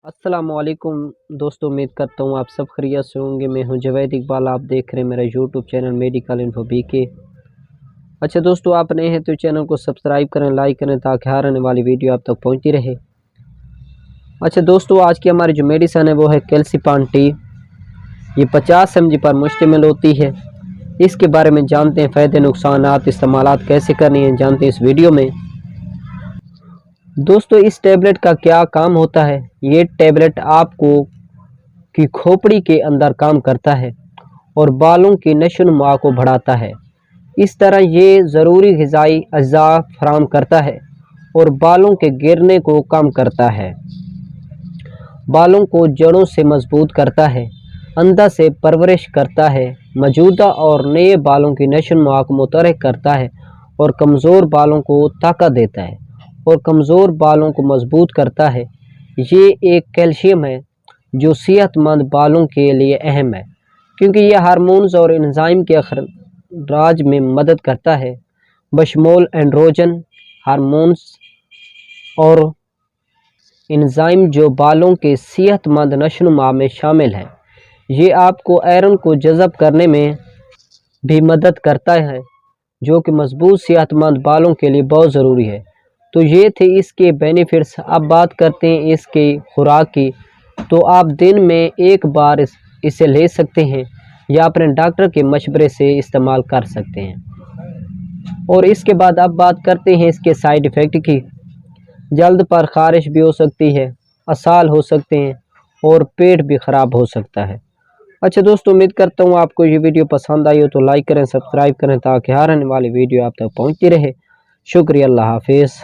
अस्सलामुअलैकुम दोस्तों, उम्मीद करता हूँ आप सब खैरियत से होंगे। मैं हूँ जवेद इकबाल, आप देख रहे हैं मेरा YouTube channel medical info BK. अच्छा दोस्तों, आप नए हैं तो चैनल को सब्सक्राइब करें, लाइक करें ताकि हर आने वाली वीडियो आप तक पहुँचती रहे। अच्छा दोस्तों, आज की हमारी जो मेडिसन है वो है कैल्सीपान टी। ये 50 mg पर मुश्तमिल होती है। इसके बारे में जानते हैं, फ़ायदे नुकसानात, इस्तेमालात कैसे करनी है जानते हैं इस वीडियो में। दोस्तों, इस टैबलेट का क्या काम होता है। ये टैबलेट आपको की खोपड़ी के अंदर काम करता है और बालों की नशोनुमा को बढ़ाता है। इस तरह ये ज़रूरी ग़िज़ाई अज्जा फराहम करता है और बालों के गिरने को कम करता है। बालों को जड़ों से मजबूत करता है, अंदर से परवरिश करता है, मौजूदा और नए बालों की नशोनुमा को मुतहर्रिक करता है और कमज़ोर बालों को ताकत देता है और कमज़ोर बालों को मजबूत करता है। ये एक कैल्शियम है जो सेहतमंद बालों के लिए अहम है, क्योंकि यह हार्मोन्स और एंजाइम के अखराज में मदद करता है, बशमूल एंड्रोजन हार्मोन्स और एंजाइम जो बालों के सेहतमंद नशोनुमा में शामिल है। ये आपको आयरन को जज़ब करने में भी मदद करता है, जो कि मजबूत सेहतमंद बालों के लिए बहुत ज़रूरी है। तो ये थे इसके बेनिफिट्स। अब बात करते हैं इसकी खुराक की। तो आप दिन में एक बार इसे ले सकते हैं या अपने डॉक्टर के मशवरे से इस्तेमाल कर सकते हैं। और इसके बाद अब बात करते हैं इसके साइड इफ़ेक्ट की। जल्द पर ख़ारिश भी हो सकती है, असाल हो सकते हैं और पेट भी ख़राब हो सकता है। अच्छा दोस्तों, उम्मीद करता हूँ आपको ये वीडियो पसंद आई हो तो लाइक करें, सब्सक्राइब करें ताकि हर आने वाली वीडियो आप तक पहुँचती रहे। शुक्रिया, अल्लाह हाफिज़।